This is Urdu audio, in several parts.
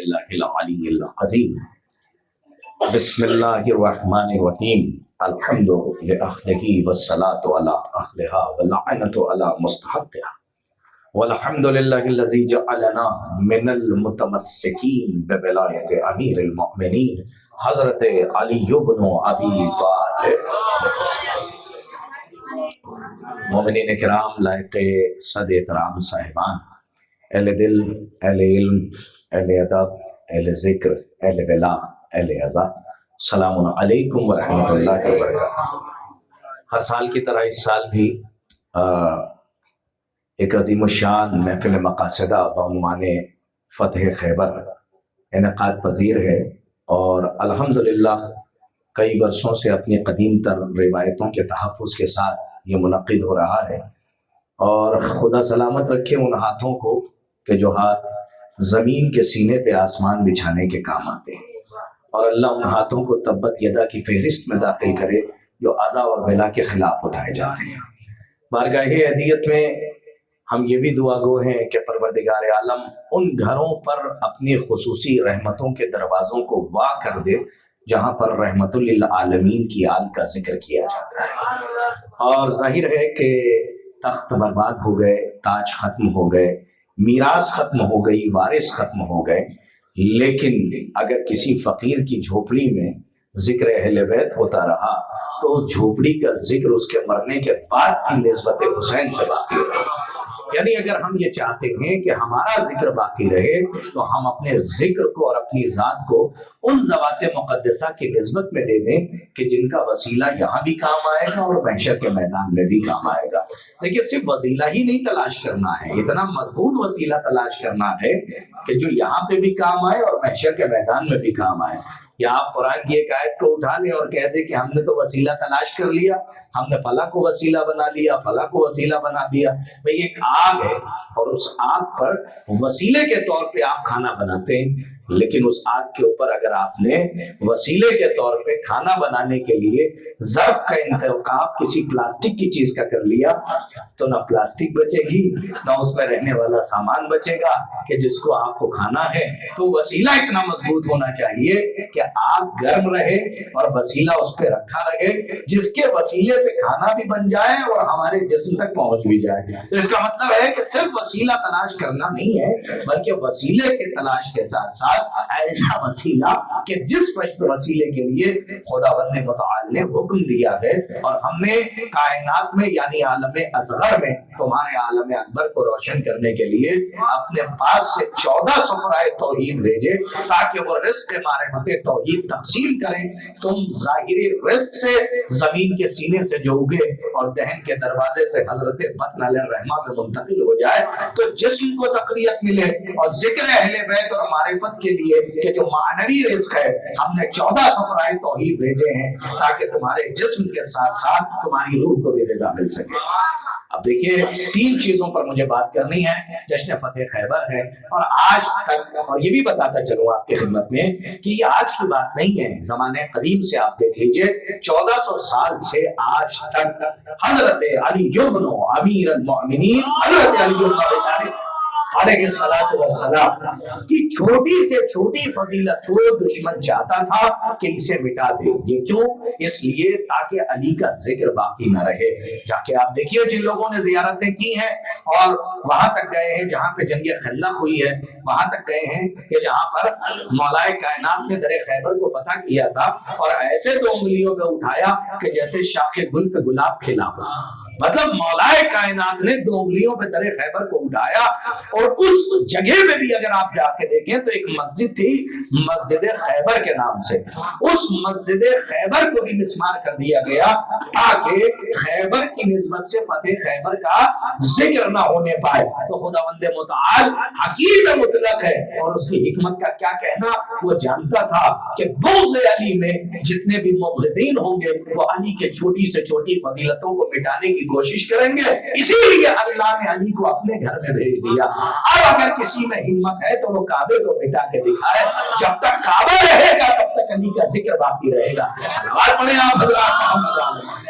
باللہ العلی العظیم۔ بسم اللہ الرحمن الرحیم۔ الحمد لأہلہ والصلاة علی اہلہا واللعنۃ علی مستحقہا، والحمد للہ الذی جعلنا من المتمسکین بولایت امیر المؤمنین حضرت علی بن ابی طالب۔ مومنین کرام، لائق صد احترام صاحبان، اہل دل، اہل علم، اہل ادب، اہل ذکر، اہل ولا، اہل عزا، السلام علیکم ورحمۃ اللہ وبرکاتہ۔ ہر سال کی طرح اس سال بھی ایک عظیم الشان محفل مقاصدہ بعنوان فتح خیبر انعقاد پذیر ہے، اور الحمدللہ کئی برسوں سے اپنی قدیم تر روایتوں کے تحفظ کے ساتھ یہ منعقد ہو رہا ہے، اور خدا سلامت رکھے ان ہاتھوں کو کہ جو ہاتھ زمین کے سینے پہ آسمان بچھانے کے کام آتے ہیں، اور اللہ ان ہاتھوں کو تبت یدا کی فہرست میں داخل کرے جو اذا اور بلا کے خلاف اٹھائے جاتے ہیں۔ بارگاہ ہدیت میں ہم یہ بھی دعا گو ہیں کہ پروردگار عالم ان گھروں پر اپنی خصوصی رحمتوں کے دروازوں کو وا کر دے جہاں پر رحمت للعالمین کی آل کا ذکر کیا جاتا ہے۔ اور ظاہر ہے کہ تخت برباد ہو گئے، تاج ختم ہو گئے، میراث ختم ہو گئی، وارث ختم ہو گئے، لیکن اگر کسی فقیر کی جھوپڑی میں ذکر اہل بیت ہوتا رہا تو اس جھوپڑی کا ذکر اس کے مرنے کے بعد بھی نسبت حسین سے باقی رہے۔ یعنی اگر ہم یہ چاہتے ہیں کہ ہمارا ذکر باقی رہے تو ہم اپنے ذکر کو اور اپنی ذات کو ان ذوات مقدسہ کی نسبت میں دے دیں کہ جن کا وسیلہ یہاں بھی کام آئے گا اور محشر کے میدان میں بھی کام آئے گا۔ دیکھیے، صرف وسیلہ ہی نہیں تلاش کرنا ہے، اتنا مضبوط وسیلہ تلاش کرنا ہے کہ جو یہاں پہ بھی کام آئے اور محشر کے میدان میں بھی کام آئے۔ یا آپ قرآن کی ایک آیت کو اٹھا لیں اور کہہ دیں کہ ہم نے تو وسیلہ تلاش کر لیا، ہم نے فلاں کو وسیلہ بنا لیا، فلاں کو وسیلہ بنا دیا۔ بھئی ایک آگ ہے اور اس آگ پر وسیلے کے طور پہ آپ کھانا بناتے ہیں، لیکن اس آگ کے اوپر اگر آپ نے وسیلے کے طور پہ کھانا بنانے کے لیے ظرف کا انتخاب کسی پلاسٹک کی چیز کا کر لیا تو نہ پلاسٹک بچے گی، نہ اس میں رہنے والا سامان بچے گا کہ جس کو آپ کو کھانا ہے۔ تو وسیلہ اتنا مضبوط ہونا چاہیے کہ آگ گرم رہے اور وسیلہ اس پہ رکھا رہے، جس کے وسیلے سے کھانا بھی بن جائے اور ہمارے جسم تک پہنچ بھی جائے۔ تو اس کا مطلب ہے کہ صرف وسیلہ تلاش کرنا نہیں ہے، بلکہ وسیلے کے تلاش کے ساتھ ساتھ ایسا وسیلہ کہ جس وسیلے کے لیے خداوند متعال نے حکم دیا ہے۔ اور ہم نے کائنات میں یعنی عالم اصغر میں تمہارے عالم اکبر کو روشن کرنے کے لیے اپنے پاس سے 14 سفرائے توحید بھیجے تاکہ وہ رزق معرفت توحید تقسیم کریں۔ تم ظاہری رزق سے زمین کے سینے سے جو اگے اور دہن کے دروازے سے حضرت بطن علیہ الرحمہ میں منتقل ہو جائے تو جسم کو تقویت ملے، اور ذکر اہل بیت اور معرفت کے لیے کہ جو معنوی رزق ہے ہم نے 14 سفرائے توحید بھیجے ہیں تاکہ تمہارے جسم کے ساتھ ساتھ تمہاری روح کو بھی غذا مل سکے۔ اب دیکھیے، 3 چیزوں پر مجھے بات کرنی ہے۔ جشن فتح خیبر ہے، اور آج تک، اور یہ بھی بتاتا چلوں آپ کی خدمت میں کہ یہ آج کی بات نہیں ہے، زمانے قدیم سے آپ دیکھ لیجئے، 1400 سال سے آج تک حضرت علی بن امیر المؤمنین حضرت علی بن ابی طالب علیہ السلام کی چھوٹی سے چھوٹی فضیلت کو دشمن چاہتا تھا کہ اسے مٹا دے۔ یہ کیوں؟ اس لیے تاکہ علی کا ذکر باقی نہ رہے۔ جا کے آپ دیکھیے، جن لوگوں نے زیارتیں کی ہیں اور وہاں تک گئے ہیں جہاں پہ جنگ خندق ہوئی ہے، وہاں تک گئے ہیں کہ جہاں پر مولائے کائنات نے در خیبر کو فتح کیا تھا اور ایسے 2 انگلیوں پہ اٹھایا کہ جیسے شاخ گل پہ گلاب کھلا ہو۔ مطلب مولائے کائنات نے 2 انگلیوں پہ در خیبر کو اٹھایا، اور اس جگہ پہ بھی اگر آپ جا کے دیکھیں تو ایک مسجد تھی مسجد خیبر کے نام سے، اس مسجد خیبر کو بھی مسمار کر دیا گیا تاکہ خیبر کی نسبت سے فتح خیبر کا ذکر نہ ہونے پائے۔ تو خداوند متعال حکیم مطلق ہے، اور اس کی حکمت کا کیا کہنا، وہ جانتا تھا کہ بغض علی میں جتنے بھی مبغضین ہوں گے وہ علی کے چھوٹی سے چھوٹی فضیلتوں کو مٹانے کی کوشش کریں گے، اسی لیے اللہ نے علی کو اپنے گھر میں بھیج دیا۔ اب اگر کسی میں ہمت ہے تو وہ کعبے کو مٹا کے دکھائے، جب تک کعبہ رہے گا تب تک علی کا ذکر باقی رہے گا۔ صلوات پڑھیں آپ حضرات محمد علیہ۔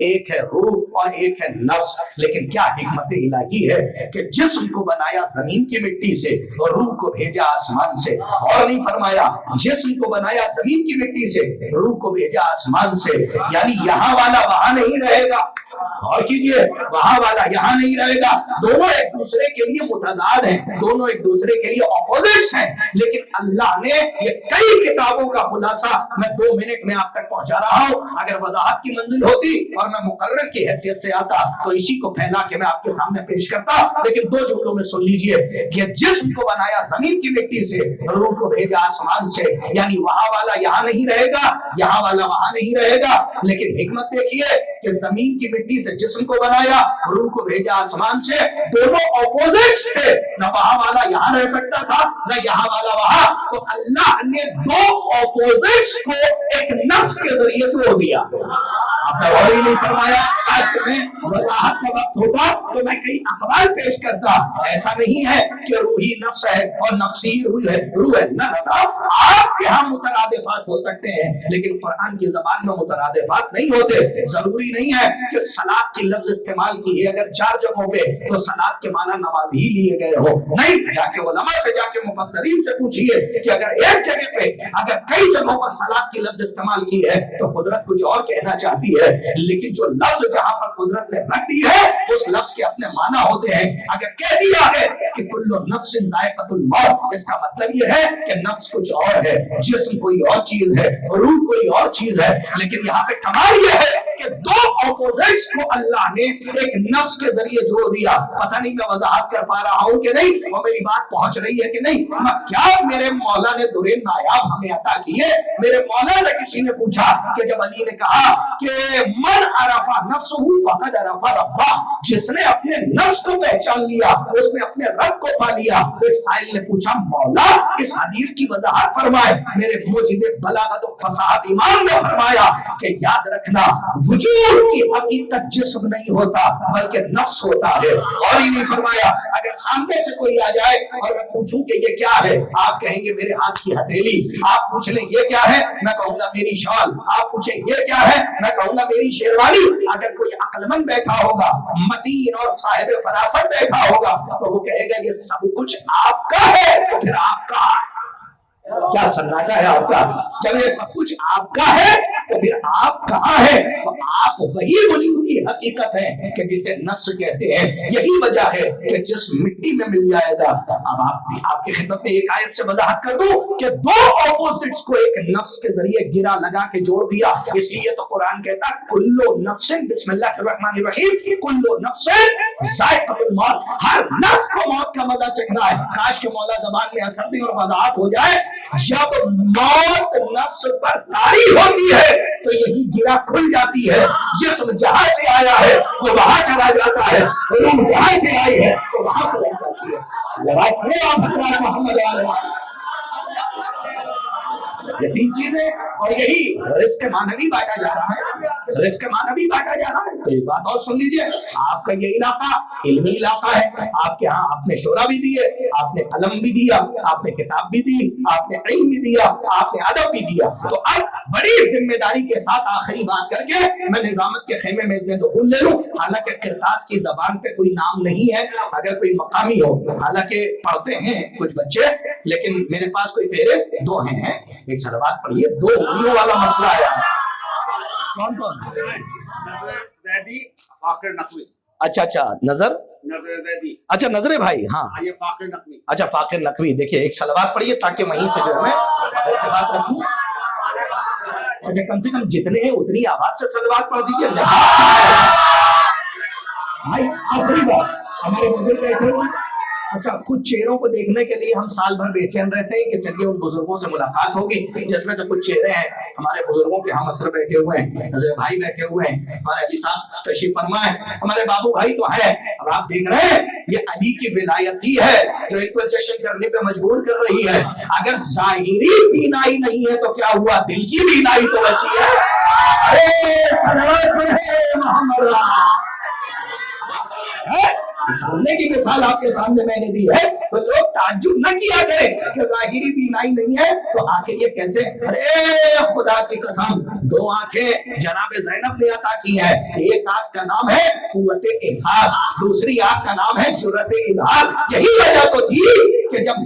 ایک ہے روح اور ایک ہے نفس. لیکن کیا حکمت الہی ہے کہ جسم کو بنایا زمین کی مٹی سے اور روح کو بھیجا آسمان سے. اور نہیں فرمایا جسم کو بنایا زمین کی مٹی سے, روح کو بھیجا آسمان سے. یعنی یہاں والا وہاں نہیں رہے گا, اور کیجئے وہاں والا یہاں نہیں رہے گا. دونوں ایک دوسرے کے لیے متضاد ہیں, دونوں ایک دوسرے کے لیے اپوزٹس ہیں. لیکن اللہ نے یہ کئی کتابوں کا خلاصہ میں 2 منٹ میں آپ تک پہنچا رہا ہوں. اگر وضاحت کی منزل ہوتی اور میں مقرر کی حیثیت سے آتا تو اسی کو پھیلا کے میں آپ کے سامنے پیش کرتا. لیکن 2 جملوں میں سن لیجئے کہ جسم کو بنایا زمین کی مٹی سے, روح کو بھیجا آسمان سے. یعنی وہاں والا یہاں نہیں رہے گا, یہاں والا وہاں نہیں رہے گا. لیکن حکمت دیکھیے کہ زمین کی مٹی سے جسم کو بنایا, روح کو بھیجا آسمان سے. دونوں اپوزٹس تھے, نہ وہاں والا یہاں رہ سکتا تھا نہ یہاں والا وہاں. تو اللہ نے 2 اپوزٹس کو ایک نفس کے ذریعے جوڑ دیا. آپ نے اور ہی نہیں فرمایا. آج میں وضاحت کا وقت ہوتا تو میں کئی اقوال پیش کرتا. ایسا نہیں ہے کہ روحی نفس ہے اور نفسی روح ہے, روح ہے. نہ آپ کے ہاں مترادفات ہو سکتے ہیں لیکن قرآن کی زبان میں مترادفات نہیں ہوتے. ضروری نہیں ہے کہ صلاۃ کی لفظ استعمال کی ہے اگر 4 جگہوں پہ تو صلاۃ کے معنی نماز ہی لیے گئے ہو. نہیں, جا کے علماء سے, جا کے مفسرین سے پوچھئے کہ اگر ایک جگہ پہ اگر کئی جگہوں پر صلاۃ کی لفظ استعمال کی ہے تو قدرت کچھ اور کہنا چاہتی ہے. لیکن جو لفظ جہاں پر قدرت نے رکھ دی ہے اس لفظ کے اپنے معنی ہوتے ہیں. اگر کہہ دیا ہے کہ کل نفس ذائقۃ الموت, اس کا مطلب یہ ہے کہ نفس کچھ اور ہے, جسم کوئی اور چیز ہے, روح کوئی اور چیز ہے. لیکن یہاں پہ کمال یہ ہے کہ 2 اپوزٹس کو اللہ نے ایک نفس کے ذریعے جوڑ دیا. پتہ نہیں میں وضاحت کر پا رہا ہوں کہ نہیں, اور میری بات پہنچ رہی ہے کہ نہیں. کیا میرے مولا نے درے نایاب ہمیں عطا کیے. میرے مولا سے کسی نے پوچھا کہ جب علی نے کہا کہ من عرفا نفسہ فقد عرفا ربہ, جس نے اپنے نفس کو پہچان لیا اس نے اپنے رب کو پا لیا. تو ایک سائل نے پوچھا مولا اس حدیث کی وضاحت فرمائے. میرے موجد بلاغت و فصاحت امام نے فرمایا کہ یاد رکھنا وجود کی حقیقت جسم نہیں ہوتا بلکہ نفس ہوتا ہے. اور ہی نہیں فرمایا اگر سامنے سے کوئی آ جائے اور میں پوچھوں کہ یہ کیا ہے, آپ کہیں گے میرے ہاتھ کی ہتھیلی. آپ پوچھ لیں یہ کیا ہے, میں کہوں گا میری شال. آپ پوچھیں یہ کیا ہے, میں کہوں گا میری شیروانی. اگر کوئی عقل مند بیٹھا ہوگا, متین اور صاحب فراست بیٹھا ہوگا تو وہ کہے گا یہ سب کچھ آپ کا ہے. تو پھر آپ کا کیا سناٹا ہے آپ کا, جب یہ سب کچھ آپ کا ہے تو پھر آپ کہاں ہے. تو آپ وہی وجود کی حقیقت ہے کہ جسے نفس کہتے ہیں. یہی وجہ ہے کہ جس مٹی میں مل جائے گا. اب آپ کی خدمت میں ایک آیت سے وضاحت کر دوں کہ 2 اپوزٹس کو ایک نفس کے ذریعے گرا لگا کے جوڑ دیا. اس لیے تو قرآن کہتا کلو نفس, بسم اللہ الرحمن الرحیم, کلو نفس ذائقۃ الموت, ہر نفس کو موت کا مزہ چکھنا ہے. کاش کے مولا زبان میں اثر دی اور وضاحت ہو جائے. جب موت نفس پر طاری ہوتی ہے تو یہی گرا کھل جاتی ہے. جسم جہاں سے آیا ہے وہ وہاں چلا جاتا ہے, روح جہاں سے آئی ہے وہ وہاں چلا جاتی ہے. محمد یہ 3 چیزیں, اور یہی رزق معنوی بانٹا جا رہا ہے, رزق معنوی بانٹا جا رہا ہے. تو ایک بات اور سن لیجئے, آپ کا یہ علاقہ علمی علاقہ ہے. آپ کے ہاں آپ نے شورا بھی دیے, آپ نے قلم بھی دیا, آپ نے کتاب بھی دی, آپ نے علم بھی دیا, آپ نے ادب بھی دیا. تو اب بڑی ذمہ داری کے ساتھ آخری بات کر کے میں نظامت کے خیمے میں دخول لے لوں. حالانکہ کرتاس کی زبان پہ کوئی نام نہیں ہے, اگر کوئی مقامی ہو. حالانکہ پڑھتے ہیں کچھ بچے, لیکن میرے پاس کوئی فہرست 2 ہیں. ایک سلوات پڑھیے, 2 انگلیوں والا مسئلہ آیا ہے. کون کون؟ زیدی, فاقر نقوی. اچھا نظر زیدی, اچھا نظر بھائی, ہاں یہ فاقر نقوی. اچھا فاقر نقوی. دیکھیے ایک سلوات پڑھیے تاکہ وہیں سے جو ہے میں ارتباط رکھوں. اچھا کم سے کم جتنے ہیں اتنی آواز سے سلوات پڑھ دیجیے. بھائی آخری بات, ہمارے بزرگ بیٹھے ہوئے. اچھا کچھ چہروں کو دیکھنے کے لیے ہم سال بھر بے چین رہتے ہیں کہ چلیے ان بزرگوں سے ملاقات ہوگی, جس میں سے کچھ چہرے ہیں ہمارے بزرگوں کے ہم اثر بیٹھے ہوئے ہیں, نظر بھائی بیٹھے ہوئے ہیں, ہمارے علی صاحب تشریف فرمائے, ہمارے بابو بھائی تو ہیں. اب آپ دیکھ رہے ہیں یہ علی کی ولایت ہی ہے جو ان کو جشن کرنے پہ مجبور کر رہی ہے. اگر ظاہری بینائی نہیں ہے تو کیا ہوا, دل کی بینائی تو بچی ہے. ارے صلوات پڑھے محمد. سامنے کی مثال آپ کے سامنے میں نے دی ہے تو لوگ تعجب نہ کیا کریں کہ ظاہری بینائی نہیں ہے تو آخر یہ کیسے؟ ارے خدا کی قسم، دو آنکھیں جناب زینب نے عطا کی ہے، ایک آنکھ کا نام ہے قوت احساس، دوسری آنکھ کا نام ہے جرأت اظہار۔ یہی وجہ تو تھی کہ جب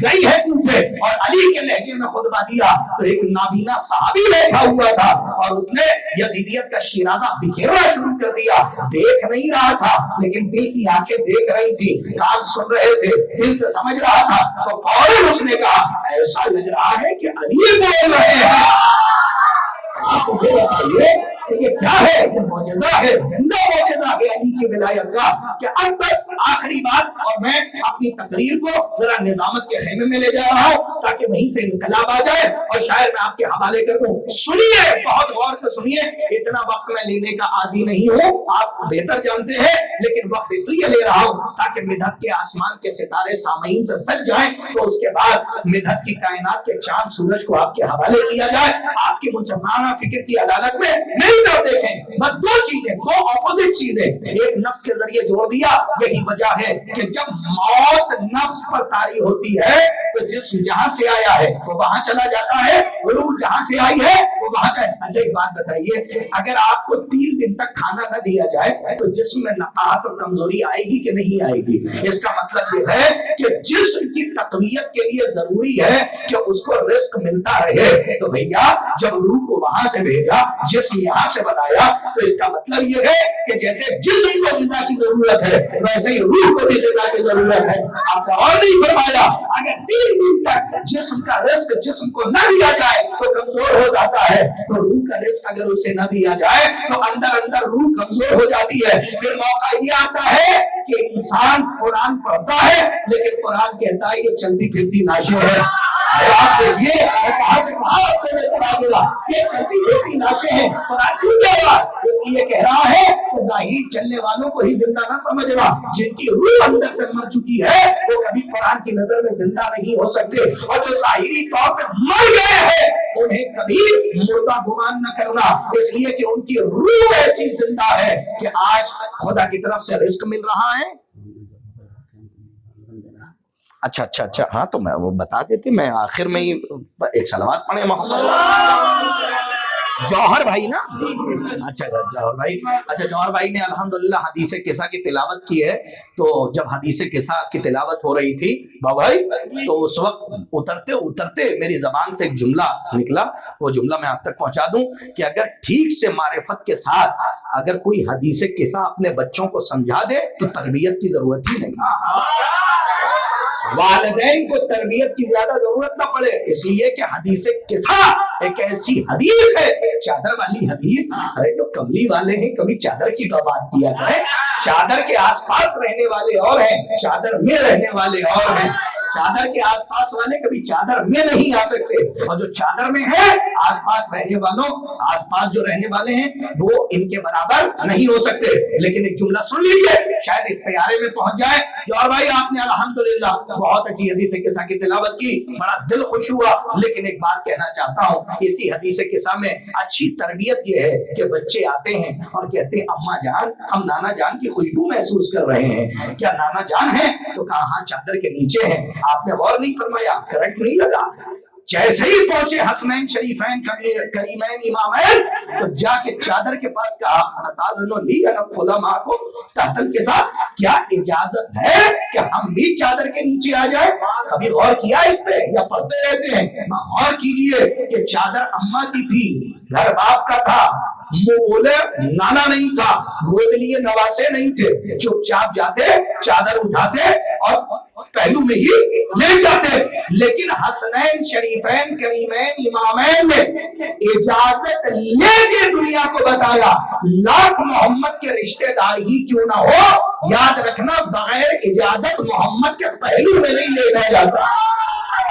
گئی ہے کوفے اور علی کے لہجے میں خطبہ دیا تو ایک نابینا صحابی بیٹھا ہوا تھا اور اس نے یزیدیت کا شیرازہ بکھیرنا شروع کر دیا۔ دیکھ نہیں رہا تھا لیکن دل کی آنکھیں دیکھ رہی تھی، کان سن رہے تھے، دل سے سمجھ رہا تھا، تو فوراً اس نے کہا ایسا لگ رہا ہے کہ علی بول رہے ہیں۔ آپ مجھے بتائیے یہ کیا ہے؟ یہ معجزہ ہے، زندہ معجزہ ہے علی کی ولایت کا۔ کہ اب بس آخری بات، اور میں اپنی تقریر کو ذرا نظامت کے خیمے میں لے جا رہا ہوں تاکہ وہیں سے انقلاب آ جائے اور شاید میں آپ کے حوالے کر دوں۔ سنیے، بہت غور سے سنیے، اتنا وقت میں لینے کا عادی نہیں ہوں، آپ بہتر جانتے ہیں، لیکن وقت اس لیے لے رہا ہوں تاکہ مدحت کے آسمان کے ستارے سامعین سے سج جائیں تو اس کے بعد مدحت کی کائنات کے چاند سورج کو آپ کے حوالے کیا جائے۔ آپ کی منصفانہ فکر کی عدالت میں نہیں طرف دیکھیں، بس دو چیزیں، دو اپوزٹ چیزیں ایک نفس کے ذریعے جوڑ دیا۔ یہی وجہ ہے کہ جب موت نفس پر طاری ہوتی ہے تو جسم جہاں سے آیا ہے وہ وہاں چلا جاتا ہے، روح جہاں سے آئی ہے وہ وہاں چلا۔ اچھا ایک بات بتائیے، اگر آپ کو 3 دن تک کھانا نہ دیا جائے تو جسم میں نقاہت اور کمزوری آئے گی کہ نہیں آئے گی؟ اس کا مطلب یہ ہے کہ جسم کی تقویت کے لیے ضروری ہے کہ اس کو رزق ملتا رہے۔ تو بھیا جب روح کو وہاں سے بھیجا، جسم یہاں سے بنایا، تو اس کا مطلب یہ ہے کہ جیسے جسم کو غذا کی ضرورت ہے ویسے ہی روح کو بھی غذا کی ضرورت ہے۔ آپ کا اور نہیں فرمایا اگر 3 دن تک جسم کا رزق جسم کو نہ دیا جائے تو کمزور ہو جاتا ہے، تو روح کا رزق اگر اسے نہ دیا جائے تو اندر اندر روح کمزور ہو جاتی ہے۔ پھر موقع یہ آتا ہے کہ انسان قرآن پڑھتا ہے لیکن قرآن کہتا ہے یہ چلتی پھرتی لاشیں ہیں۔ آپ دیکھیے کہاں سے کہاں آپ کو ملا، یہ چلتی پھرتی لاشیں ہیں۔ قرآن کیوں کہہ رہا؟ اس لیے کہہ رہا ہے کہ ظاہر چلنے والوں کو ہی زندہ نہ سمجھنا، جن کی روح اندر سے مر چکی ہے وہ کبھی قرآن کی نظر میں زندہ نہیں ہو سکتے، اور جو ظاہری طور پہ مر گئے ہیں انہیں کبھی مردہ گمان نہ کرنا، اس لیے کہ ان کی روح ایسی زندہ ہے کہ آج خدا کی طرف سے رزق مل رہا ہے۔ اچھا ہاں تو میں وہ بتا دیتی، میں آخر میں ہی ایک صلوات پڑھیں محمد جوہر بھائی نا۔ اچھا جوہر بھائی نے الحمدللہ حدیث قصہ کی تلاوت کی ہے۔ تو جب حدیث قصہ کی تلاوت ہو رہی تھی بھائی تو اس وقت اترتے میری زبان سے ایک جملہ نکلا، وہ جملہ میں آپ تک پہنچا دوں کہ اگر ٹھیک سے معرفت کے ساتھ اگر کوئی حدیث قصہ اپنے بچوں کو سمجھا دے تو تربیت کی ضرورت ہی نہیں، والدین کو تربیت کی زیادہ ضرورت نہ پڑے، اس لیے کہ حدیث قصہ ایک ایسی حدیث ہے، چادر والی حدیث۔ ارے جو کملی والے ہیں کبھی چادر کی تو بات کیا کریں، چادر کے آس پاس رہنے والے اور ہیں، چادر میں رہنے والے اور ہیں۔ چادر کے آس پاس والے کبھی چادر میں نہیں آ سکتے، اور جو چادر میں ہے آس پاس رہنے والوں، آس پاس جو رہنے والے ہیں وہ ان کے برابر نہیں ہو سکتے۔ لیکن ایک جملہ سن لیجیے، شاید اس تیارے میں پہنچ جائے۔ اور بھائی آپ نے الحمدللہ بہت اچھی حدیث قصہ کی تلاوت کی، بڑا دل خوش ہوا، لیکن ایک بات کہنا چاہتا ہوں، اسی حدیث قصہ میں اچھی تربیت یہ ہے کہ بچے آتے ہیں اور کہتے ہیں اماں جان ہم نانا جان کی خوشبو محسوس کر رہے ہیں، کیا نانا جان ہیں؟ تو کہا ہاں چادر کے نیچے ہیں۔ آپ نے غور نہیں فرمایا، کرنٹ نہیں لگا، جیسے ہی پہنچے حسنین شریفین کریمین امامین تو جا کے چادر کے پاس کہا کیا اجازت ہے کہ ہم بھی چادر کے نیچے آ جائیں؟ کبھی غور کیا اس پہ یا پڑھتے رہتے ہیں؟ غور کیجئے کہ چادر اماں کی تھی، گھر باپ کا تھا، منہ بولے نانا نہیں تھا، گود لیے نواسے نہیں تھے، چپ چاپ جاتے چادر اٹھاتے اور پہلو میں ہی لے جاتے۔ لیکن حسنین شریفین کریمین امامین نے اجازت لے کے دنیا کو بتایا، لاکھ محمد کے رشتہ دار ہی کیوں نہ ہو، یاد رکھنا بغیر اجازت محمد کے پہلو میں نہیں لے جایا جاتا۔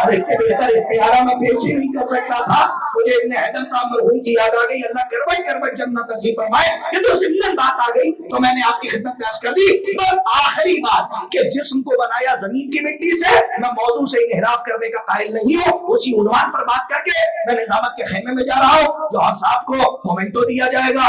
اور اس سے بہتر استعارہ میں پیش ہی نہیں کر سکتا تھا۔ مجھے ابن حیدر صاحب مرحوم کی یاد آ گئی، اللہ کربٹ جنت نصیب فرمائے۔ یہ تو ضمن بات آ گئی تو میں نے آپ کی خدمت میں عرض کر دی۔ بس آخری بات کہ جسم کو بنایا زمین کی مٹی سے، میں موضوع سے انحراف کرنے کا قائل نہیں ہوں، اسی عنوان پر بات کر کے میں نظامت کے خیمے میں جا رہا ہوں، جو آپ صاحب کو مومنٹو دیا جائے گا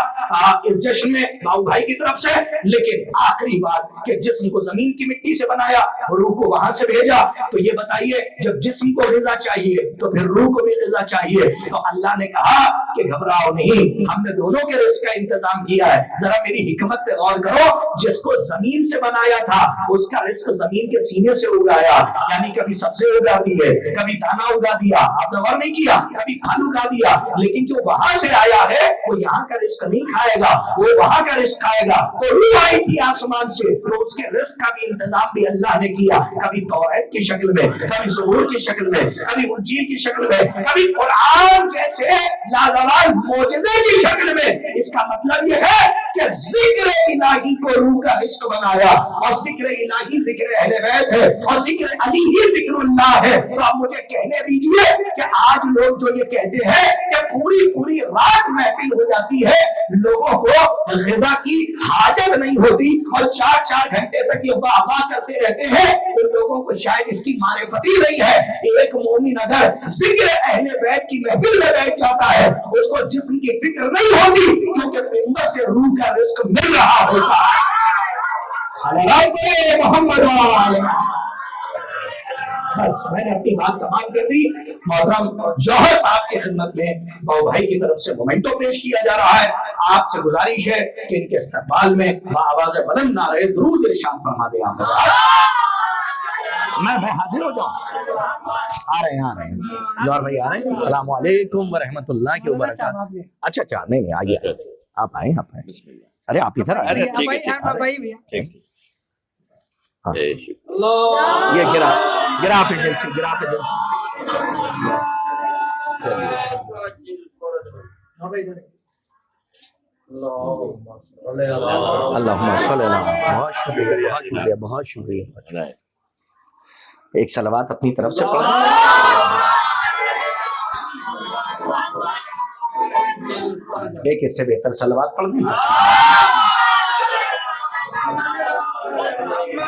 اس جشن میں باؤ بھائی کی طرف سے۔ لیکن آخری بات کہ جسم کو زمین کی مٹی سے بنایا، روح کو وہاں سے بھیجا، تو یہ بتائیے جب جسم کو غذا چاہیے تو پھر روح کو بھی غذا چاہیے، تو اللہ نے کہا کہ گھبراؤ نہیں، ہم نے دونوں کے رزق کا انتظام کیا ہے۔ ذرا میری حکمت پہ غور کرو، جس کو زمین سے بنایا تھا اس کا رزق زمین کے سینے سے اگایا، یعنی کبھی سبزی اگا دیے، کبھی دانا اگا دیا، آپ نے غور نہیں کیا، کبھی پھل اگا دیا، لیکن جو وہاں سے آیا ہے وہ یہاں کا رزق نہیں کھائے گا، وہ وہاں کا رزق کھائے گا۔ تو روح آئی تھی آسمان سے، تو اس کے رزق کا بھی انتظام بھی اللہ نے کیا، کبھی توریت کی شکل میں، کبھی زبور کی شکل میں، کبھی انجیل کی شکل میں، کبھی قرآن جیسے لازوال معجزے کی شکل میں۔ اس کا مطلب یہ ہے کہ ذکر الہی کو روح کا رزق بنایا، اور ذکر الہی ذکر اہل بیت ہے، اور ذکر علی ہی ذکر اللہ ہے۔ تو اب مجھے کہنے دیجئے کہ آج لوگ جو یہ کہتے ہیں کہ پوری رات محفل ہو جاتی ہے، لوگوں کو غذا کی حاجت نہیں ہوتی اور 4 گھنٹے تک یہ واہ کرتے رہتے ہیں، تو لوگوں کو شاید اس کی معرفت ہی نہیں ہے۔ ایک مومن اگر ذکر اہل بیت کی محفل میں بیٹھ جاتا ہے، اس کو جسم کی فکر نہیں ہوتی، کیونکہ ممبر سے روح کا رزق مل رہا ہوتا ہے۔ صلی اللہ علیہ محمد۔ بس میں نے اپنی بات تمام کر دی۔ محترم جوہر صاحب کی خدمت میں باؤ بھائی کی طرف سے مومنٹو پیش کیا جا رہا ہے۔ آپ سے گزارش ہے کہ ان کے استقبال میں بآواز بلند نعرہ درود ارشاد فرما دیں۔ آپ میں حاضر ہو جاؤں۔ آ رہے ہیں جوہر بھائی آ رہے ہیں۔ السلام علیکم ورحمۃ اللہ وبرکاتہ۔ اچھا نہیں آئیے، آپ آئیں۔ ارے آپ ادھر آئے، یہ گراف ایجنسی اللہم صلی اللہ، بہت شکریہ۔ ایک صلوات اپنی طرف سے پڑھیں۔ ایک اس سے بہتر صلوات پڑھ دیں۔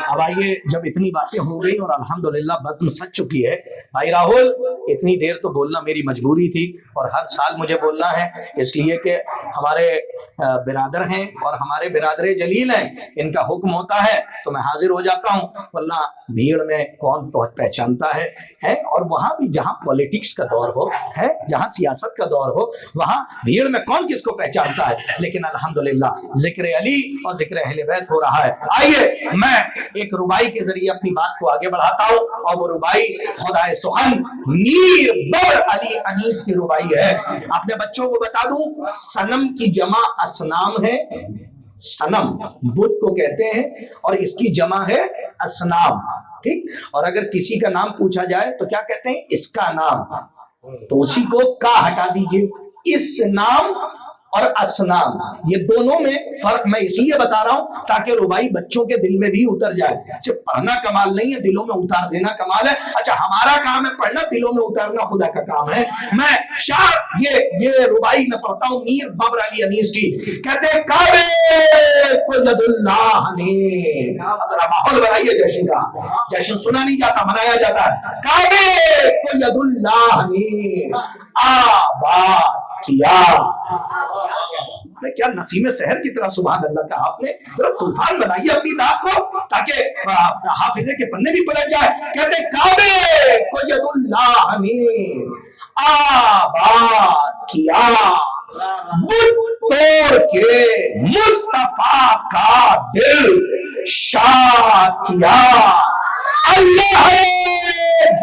اب آئیے، جب اتنی باتیں ہو گئی اور الحمدللہ بزم سج چکی ہے، بھائی راہل اتنی دیر تو بولنا میری مجبوری تھی، اور ہر سال مجھے بولنا ہے، اس لیے کہ ہمارے برادر ہیں اور ہمارے برادر جلیل ہیں، ان کا حکم ہوتا ہے تو میں حاضر ہو جاتا ہوں، ورنہ بھیڑ میں کون پہچانتا ہے۔ اور وہاں بھی جہاں پولیٹکس کا دور ہو ہے، جہاں سیاست کا دور ہو، وہاں بھیڑ میں کون کس کو پہچانتا ہے، لیکن الحمدللہ ذکر علی اور ذکر اہل بیت ہو رہا ہے۔ آئیے میں ایک ربائی کے ذریعے اپنی بات کو آگے بڑھاتا ہوں، اور وہ ربائی خدائے سخن میر بابر علی انیس کی ربائی ہے۔ اپنے بچوں کو بتا دوں، صنم کی جمع اسنام ہے، صنم بت کو کہتے ہیں، اور اس کی جمع ہے اسنام، ٹھیک۔ اور اگر کسی کا نام پوچھا جائے تو کیا کہتے ہیں؟ اس کا نام، تو اسی کو کا ہٹا دیجئے، اس نام اور اسنام، یہ دونوں میں فرق میں اسی لیے بتا رہا ہوں تاکہ ربائی بچوں کے دل میں بھی اتر جائے۔ صرف پڑھنا کمال نہیں ہے، دلوں میں اتار دینا کمال ہے۔ اچھا ہمارا کام ہے پڑھنا، دلوں میں اتارنا خدا کا کام ہے۔ میں شاہ یہ ربائی میں پڑھتا ہوں میر بابر علی انیس کی، کہتے ہیں کعبے کو ید اللہ نے، ذرا ماحول بنائیے جشن کا، جشن سنا نہیں جاتا، منایا جاتا ہے۔ کعبے کو ید اللہ نے آباد کیا۔ کیا نسیم سحر کی طرح سبحان اللہ کا آپ نے ذرا طوفان بنائیے اپنی نام کو، تاکہ حافظے کے پنے بھی پلٹ جائے۔ کہتے کعبے کو ید اللہ نے آباد کیا، بت توڑ کے مصطفیٰ کا دل شاد کیا، اللہ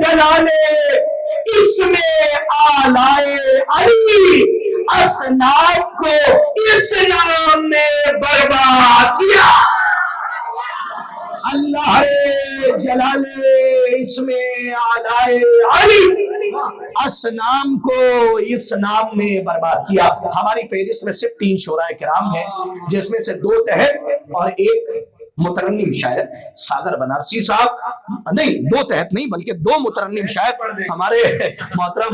جلالے اس میں آلائے علی اسنام کو اسلام نے برباد کیا۔ اللہ جلالے اس میں آلائے علی اسنام کو اسلام نے برباد کیا۔ ہماری فہرست میں صرف 3 شعراء کرام ہیں، جس میں سے 2 تحت اور ایک مترنم شاعر ساگر بنارسی صاحب، نہیں 2 تحت نہیں بلکہ 2 مترنم شاعر ہمارے محترم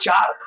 4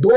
2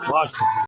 بہت شکریہ